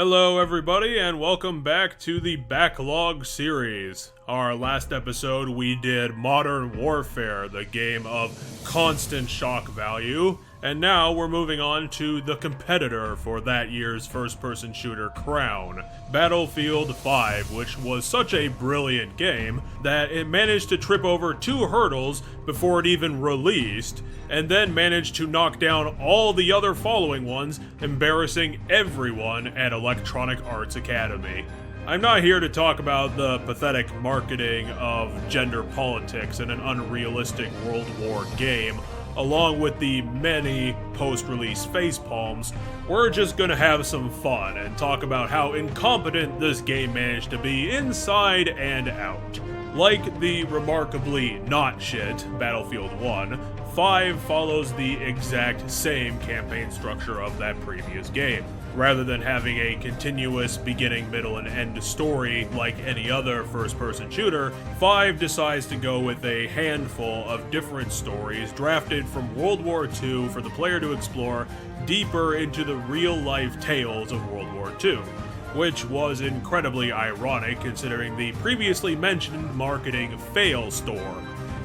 Hello everybody and welcome back to the Backlog series. Our last episode we did Modern Warfare, the game of constant shock value, and now we're moving on to the competitor for that year's first-person shooter crown, Battlefield 5, which was such a brilliant game that it managed to trip over 2 hurdles before it even released, and then managed to knock down all the other following ones, embarrassing everyone at Electronic Arts Academy. I'm not here to talk about the pathetic marketing of gender politics in an unrealistic World War game, along with the many post-release facepalms. We're just gonna have some fun and talk about how incompetent this game managed to be inside and out. Like the remarkably not shit Battlefield 1, 5 follows the exact same campaign structure of that previous game. Rather than having a continuous beginning, middle, and end story like any other first-person shooter, 5 decides to go with a handful of different stories drafted from World War II for the player to explore deeper into the real-life tales of World War II, which was incredibly ironic considering the previously mentioned marketing fail store.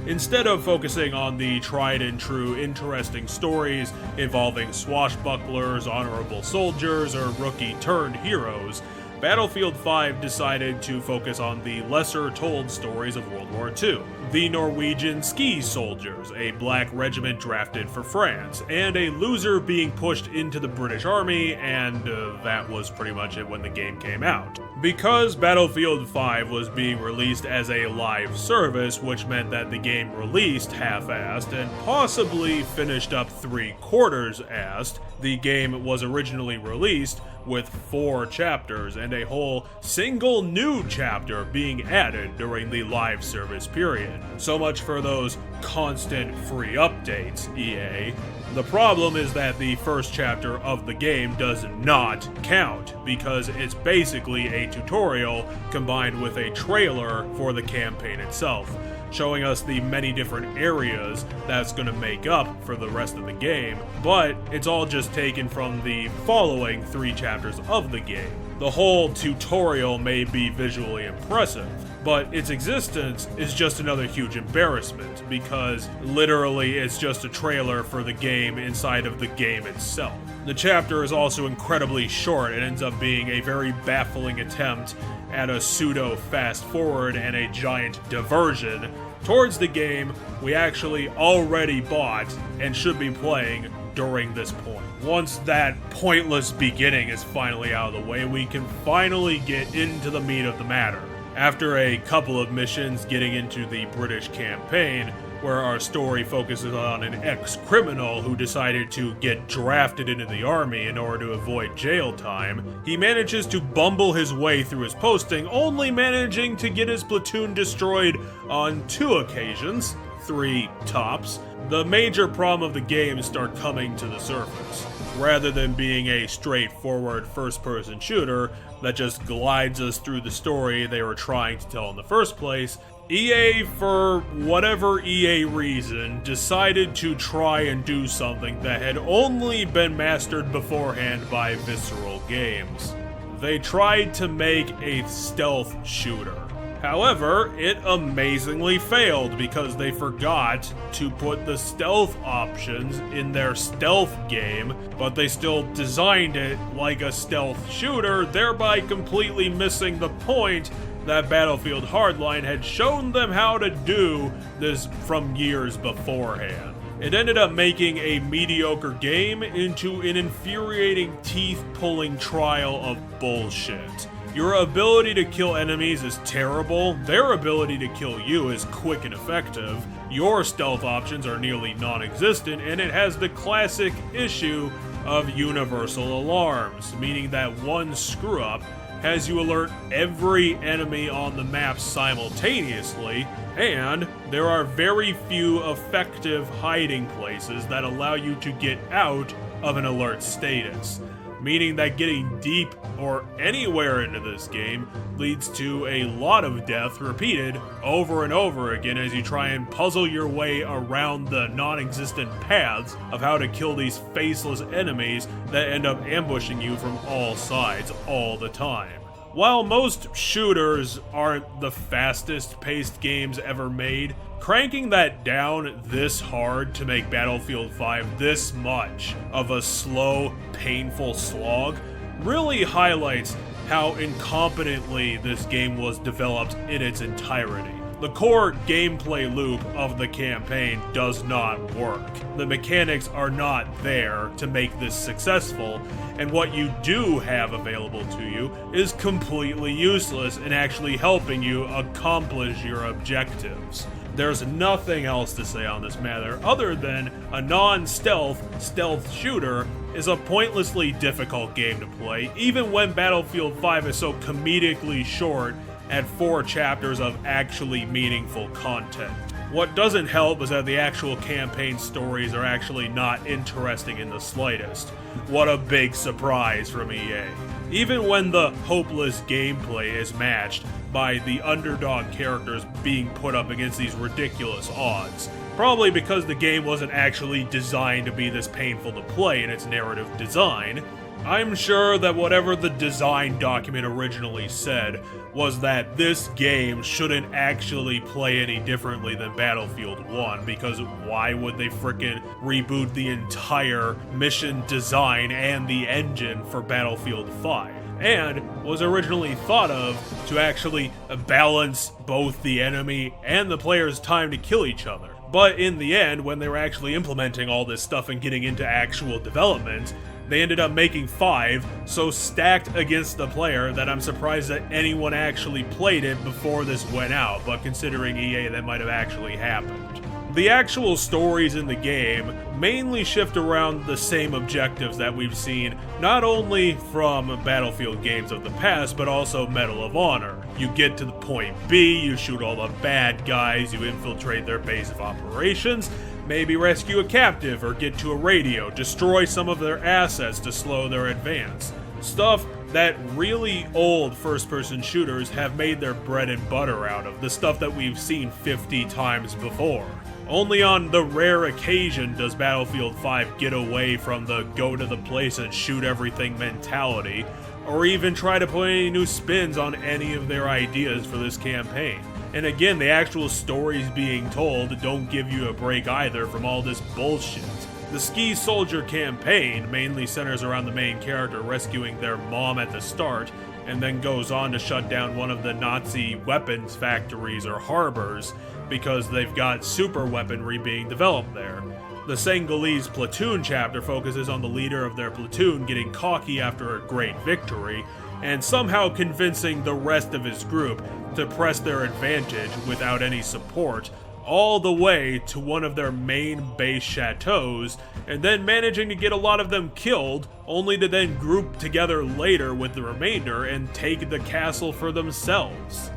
Instead of focusing on the tried and true interesting stories involving swashbucklers, honorable soldiers, or rookie-turned heroes, Battlefield 5 decided to focus on the lesser-told stories of World War II. The Norwegian ski soldiers, a black regiment drafted for France, and a loser being pushed into the British Army, and that was pretty much it when the game came out. Because Battlefield 5 was being released as a live service, which meant that the game released half-assed and possibly finished up 3/4-assed, the game was originally released with 4 chapters and a whole single new chapter being added during the live service period. So much for those constant free updates, EA. The problem is that the first chapter of the game does not count, because it's basically a tutorial combined with a trailer for the campaign itself, showing us the many different areas that's going to make up for the rest of the game, but it's all just taken from the following 3 chapters of the game. The whole tutorial may be visually impressive, but its existence is just another huge embarrassment, because literally it's just a trailer for the game inside of the game itself. The chapter is also incredibly short and ends up being a very baffling attempt at a pseudo fast forward and a giant diversion towards the game we actually already bought and should be playing during this point. Once that pointless beginning is finally out of the way, we can finally get into the meat of the matter. After a couple of missions getting into the British campaign, where our story focuses on an ex-criminal who decided to get drafted into the army in order to avoid jail time, he manages to bumble his way through his posting, only managing to get his platoon destroyed on 2 occasions, 3 tops. The major problem of the game start coming to the surface. Rather than being a straightforward first-person shooter that just glides us through the story they were trying to tell in the first place, EA, for whatever EA reason, decided to try and do something that had only been mastered beforehand by Visceral Games. They tried to make a stealth shooter. However, it amazingly failed because they forgot to put the stealth options in their stealth game, but they still designed it like a stealth shooter, thereby completely missing the point that Battlefield Hardline had shown them how to do this from years beforehand. It ended up making a mediocre game into an infuriating, teeth-pulling trial of bullshit. Your ability to kill enemies is terrible, their ability to kill you is quick and effective, your stealth options are nearly non-existent, and it has the classic issue of universal alarms, meaning that one screw-up has you alert every enemy on the map simultaneously, and there are very few effective hiding places that allow you to get out of an alert status, meaning that getting deep or anywhere into this game leads to a lot of death repeated over and over again as you try and puzzle your way around the non-existent paths of how to kill these faceless enemies that end up ambushing you from all sides all the time. While most shooters aren't the fastest paced games ever made, cranking that down this hard to make Battlefield 5 this much of a slow, painful slog really highlights how incompetently this game was developed in its entirety. The core gameplay loop of the campaign does not work. The mechanics are not there to make this successful, and what you do have available to you is completely useless in actually helping you accomplish your objectives. There's nothing else to say on this matter other than a non-stealth stealth shooter is a pointlessly difficult game to play, even when Battlefield 5 is so comedically short at 4 chapters of actually meaningful content. What doesn't help is that the actual campaign stories are actually not interesting in the slightest. What a big surprise from EA. Even when the hopeless gameplay is matched by the underdog characters being put up against these ridiculous odds. Probably because the game wasn't actually designed to be this painful to play in its narrative design. I'm sure that whatever the design document originally said was that this game shouldn't actually play any differently than Battlefield 1, because why would they frickin' reboot the entire mission design and the engine for Battlefield 5? And was originally thought of to actually balance both the enemy and the player's time to kill each other. But in the end, when they were actually implementing all this stuff and getting into actual development, they ended up making 5 so stacked against the player that I'm surprised that anyone actually played it before this went out, but considering EA, that might have actually happened. The actual stories in the game mainly shift around the same objectives that we've seen not only from Battlefield games of the past, but also Medal of Honor. You get to the point B, you shoot all the bad guys, you infiltrate their base of operations, maybe rescue a captive or get to a radio, destroy some of their assets to slow their advance. Stuff that really old first-person shooters have made their bread and butter out of, the stuff that we've seen 50 times before. Only on the rare occasion does Battlefield 5 get away from the go to the place and shoot everything mentality, or even try to put any new spins on any of their ideas for this campaign. And again, the actual stories being told don't give you a break either from all this bullshit. The Ski Soldier campaign mainly centers around the main character rescuing their mom at the start, and then goes on to shut down one of the Nazi weapons factories or harbors because they've got super weaponry being developed there. The Senegalese platoon chapter focuses on the leader of their platoon getting cocky after a great victory, and somehow convincing the rest of his group to press their advantage without any support, all the way to one of their main base chateaus, and then managing to get a lot of them killed, only to then group together later with the remainder and take the castle for themselves.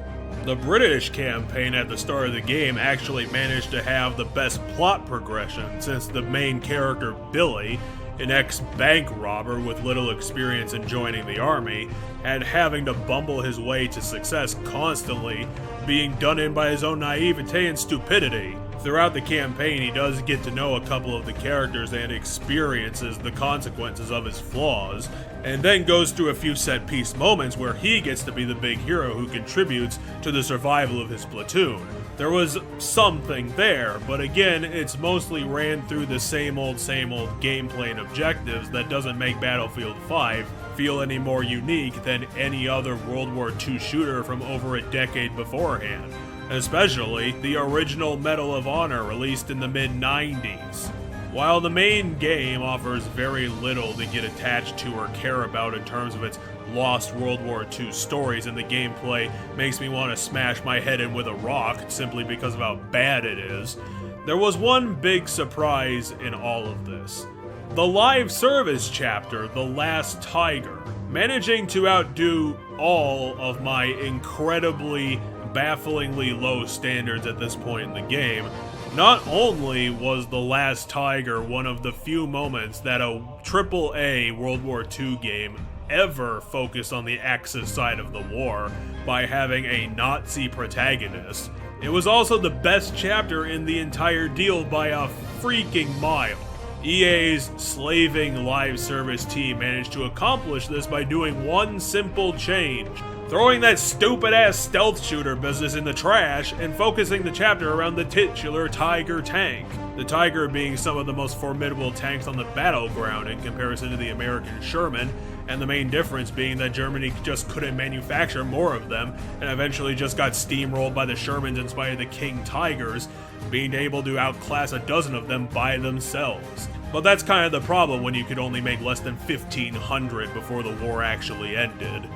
The British campaign at the start of the game actually managed to have the best plot progression, since the main character, Billy, an ex-bank robber with little experience in joining the army, and having to bumble his way to success constantly, being done in by his own naivete and stupidity. Throughout the campaign, he does get to know a couple of the characters and experiences the consequences of his flaws, and then goes through a few set-piece moments where he gets to be the big hero who contributes to the survival of his platoon. There was something there, but again, it's mostly ran through the same old gameplay and objectives that doesn't make Battlefield 5 feel any more unique than any other World War II shooter from over a decade beforehand. Especially the original Medal of Honor released in the mid-90s. While the main game offers very little to get attached to or care about in terms of its lost World War II stories, and the gameplay makes me want to smash my head in with a rock simply because of how bad it is, there was one big surprise in all of this. The live service chapter, The Last Tiger, managing to outdo all of my incredibly bafflingly low standards at this point in the game, Not only was The Last Tiger one of the few moments that a AAA World War II game ever focused on the Axis side of the war by having a Nazi protagonist, it was also the best chapter in the entire deal by a freaking mile. EA's slaving live service team managed to accomplish this by doing one simple change: throwing that stupid-ass stealth shooter business in the trash and focusing the chapter around the titular Tiger tank. The Tiger being some of the most formidable tanks on the battleground in comparison to the American Sherman, and the main difference being that Germany just couldn't manufacture more of them, and eventually just got steamrolled by the Shermans in spite of the King Tigers being able to outclass a dozen of them by themselves. But that's kind of the problem when you could only make less than 1,500 before the war actually ended.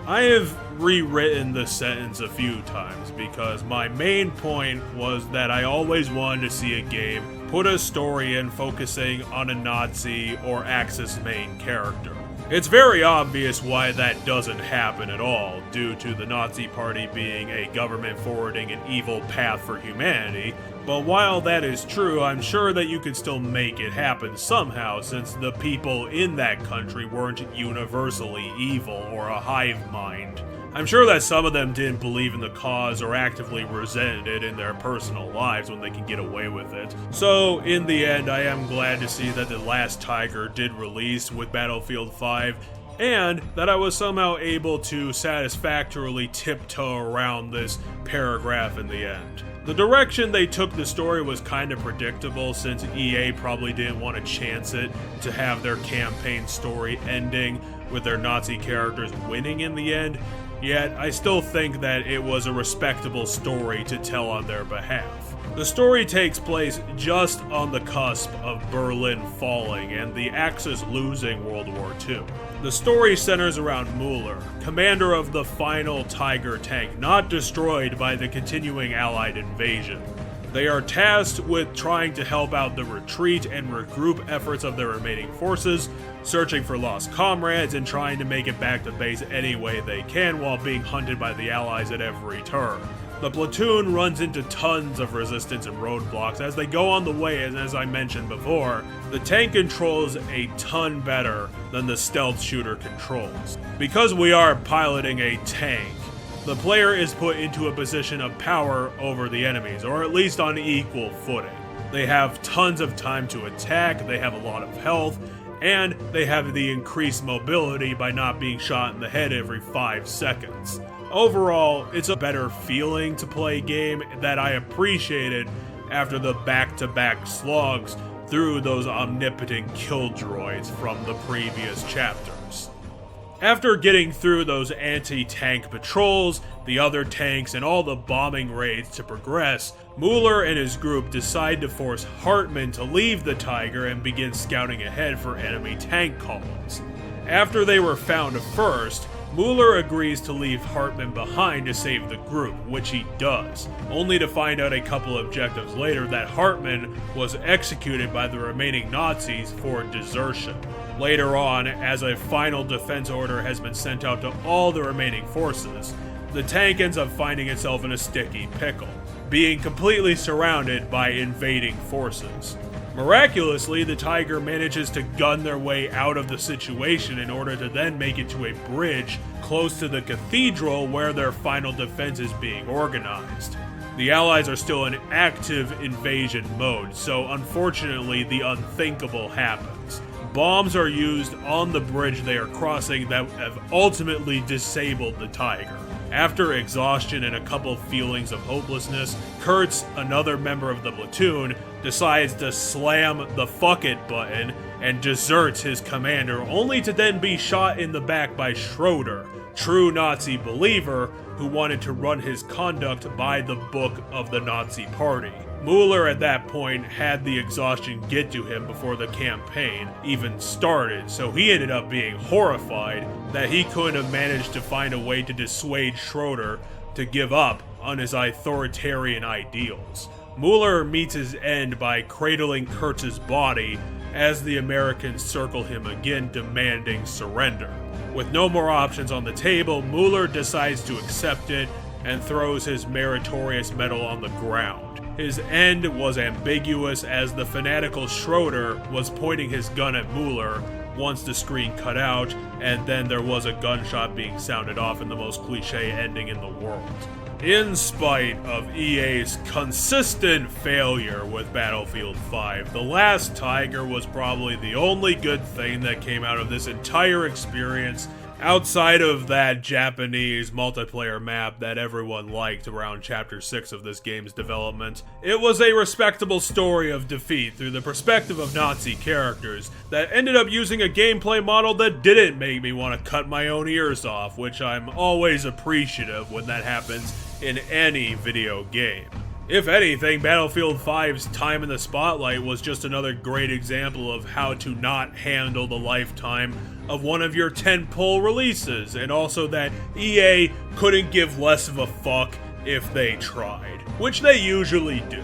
I have rewritten the sentence a few times because my main point was that I always wanted to see a game put a story in focusing on a Nazi or Axis main character. It's very obvious why that doesn't happen at all, due to the Nazi Party being a government forwarding an evil path for humanity, but while that is true, I'm sure that you could still make it happen somehow, since the people in that country weren't universally evil or a hive mind. I'm sure that some of them didn't believe in the cause or actively resented it in their personal lives when they can get away with it. So, in the end, I am glad to see that The Last Tiger did release with Battlefield 5, and that I was somehow able to satisfactorily tiptoe around this paragraph in the end. The direction they took the story was kind of predictable, since EA probably didn't want to chance it to have their campaign story ending with their Nazi characters winning in the end, yet I still think that it was a respectable story to tell on their behalf. The story takes place just on the cusp of Berlin falling and the Axis losing World War II. The story centers around Mueller, commander of the final Tiger tank not destroyed by the continuing Allied invasion. They are tasked with trying to help out the retreat and regroup efforts of their remaining forces, searching for lost comrades and trying to make it back to base any way they can while being hunted by the Allies at every turn. The platoon runs into tons of resistance and roadblocks as they go on the way, and as I mentioned before, the tank controls a ton better than the stealth shooter controls. Because we are piloting a tank, the player is put into a position of power over the enemies, or at least on equal footing. They have tons of time to attack, they have a lot of health, and they have the increased mobility by not being shot in the head every 5 seconds. Overall, it's a better feeling to play a game that I appreciated after the back-to-back slogs through those omnipotent kill droids from the previous chapters. After getting through those anti-tank patrols, the other tanks, and all the bombing raids to progress, Mueller and his group decide to force Hartman to leave the Tiger and begin scouting ahead for enemy tank columns. After they were found first, Mueller agrees to leave Hartman behind to save the group, which he does, only to find out a couple objectives later that Hartman was executed by the remaining Nazis for desertion. Later on, as a final defense order has been sent out to all the remaining forces, the tank ends up finding itself in a sticky pickle, being completely surrounded by invading forces. Miraculously, the Tiger manages to gun their way out of the situation in order to then make it to a bridge close to the cathedral where their final defense is being organized. The Allies are still in active invasion mode, so unfortunately the unthinkable happens. Bombs are used on the bridge they are crossing that have ultimately disabled the Tiger. After exhaustion and a couple feelings of hopelessness, Kurtz, another member of the platoon, decides to slam the fuck it button and deserts his commander, only to then be shot in the back by Schroeder, true Nazi believer who wanted to run his conduct by the book of the Nazi Party. Mueller at that point had the exhaustion get to him before the campaign even started, so he ended up being horrified that he couldn't have managed to find a way to dissuade Schroeder to give up on his authoritarian ideals. Mueller meets his end by cradling Kurtz's body as the Americans circle him again, demanding surrender. With no more options on the table, Mueller decides to accept it and throws his meritorious medal on the ground. his end was ambiguous as the fanatical Schroeder was pointing his gun at Mueller once the screen cut out, and then there was a gunshot being sounded off in the most cliche ending in the world. In spite of EA's consistent failure with Battlefield 5, The Last Tiger was probably the only good thing that came out of this entire experience, outside of that Japanese multiplayer map that everyone liked around Chapter 6 of this game's development. It was a respectable story of defeat through the perspective of Nazi characters that ended up using a gameplay model that didn't make me want to cut my own ears off, which I'm always appreciative when that happens in any video game. If anything, Battlefield 5's time in the spotlight was just another great example of how to not handle the lifetime of one of your tentpole releases, and also that EA couldn't give less of a fuck if they tried, which they usually do.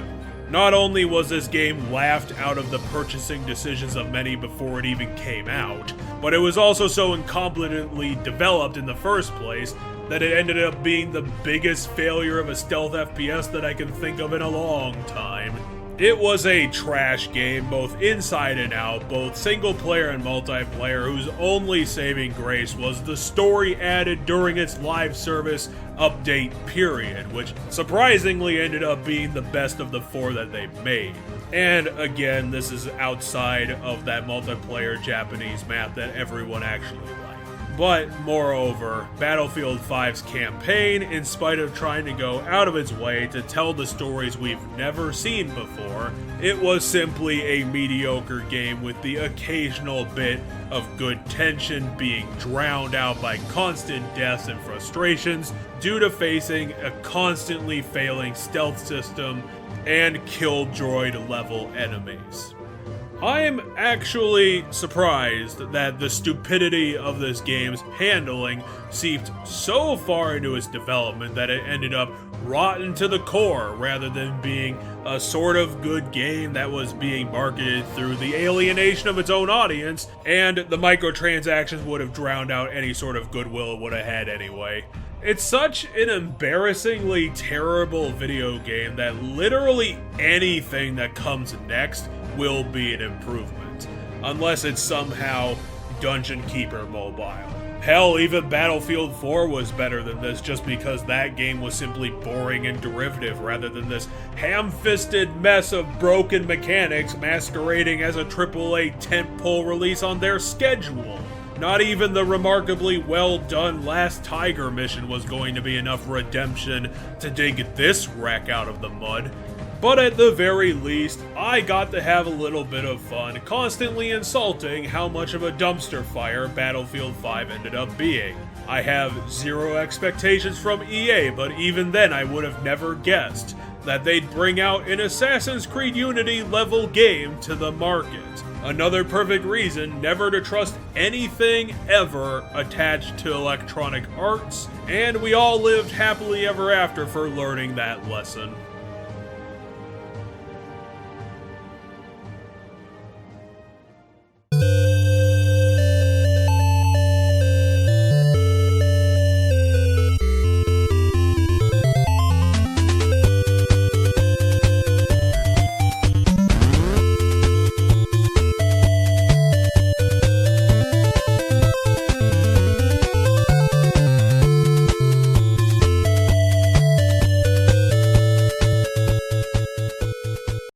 Not only was this game laughed out of the purchasing decisions of many before it even came out, but it was also so incompetently developed in the first place that it ended up being the biggest failure of a stealth FPS that I can think of in a long time. It was a trash game, both inside and out, both single player and multiplayer, whose only saving grace was the story added during its live service update period, which surprisingly ended up being the best of the 4 that they made. And again, this is outside of that multiplayer Japanese map that everyone actually liked. But, moreover, Battlefield 5's campaign, in spite of trying to go out of its way to tell the stories we've never seen before, it was simply a mediocre game with the occasional bit of good tension being drowned out by constant deaths and frustrations due to facing a constantly failing stealth system and kill droid level enemies. I'm actually surprised that the stupidity of this game's handling seeped so far into its development that it ended up rotten to the core rather than being a sort of good game that was being marketed through the alienation of its own audience, and the microtransactions would have drowned out any sort of goodwill it would have had anyway. It's such an embarrassingly terrible video game that literally anything that comes next will be an improvement, unless it's somehow Dungeon Keeper Mobile. Hell, even Battlefield 4 was better than this just because that game was simply boring and derivative rather than this ham-fisted mess of broken mechanics masquerading as a AAA tentpole release on their schedule. Not even the remarkably well-done Last Tiger mission was going to be enough redemption to dig this wreck out of the mud. But at the very least, I got to have a little bit of fun constantly insulting how much of a dumpster fire Battlefield 5 ended up being. I have zero expectations from EA, but even then I would have never guessed that they'd bring out an Assassin's Creed Unity level game to the market. Another perfect reason never to trust anything ever attached to Electronic Arts, and we all lived happily ever after for learning that lesson.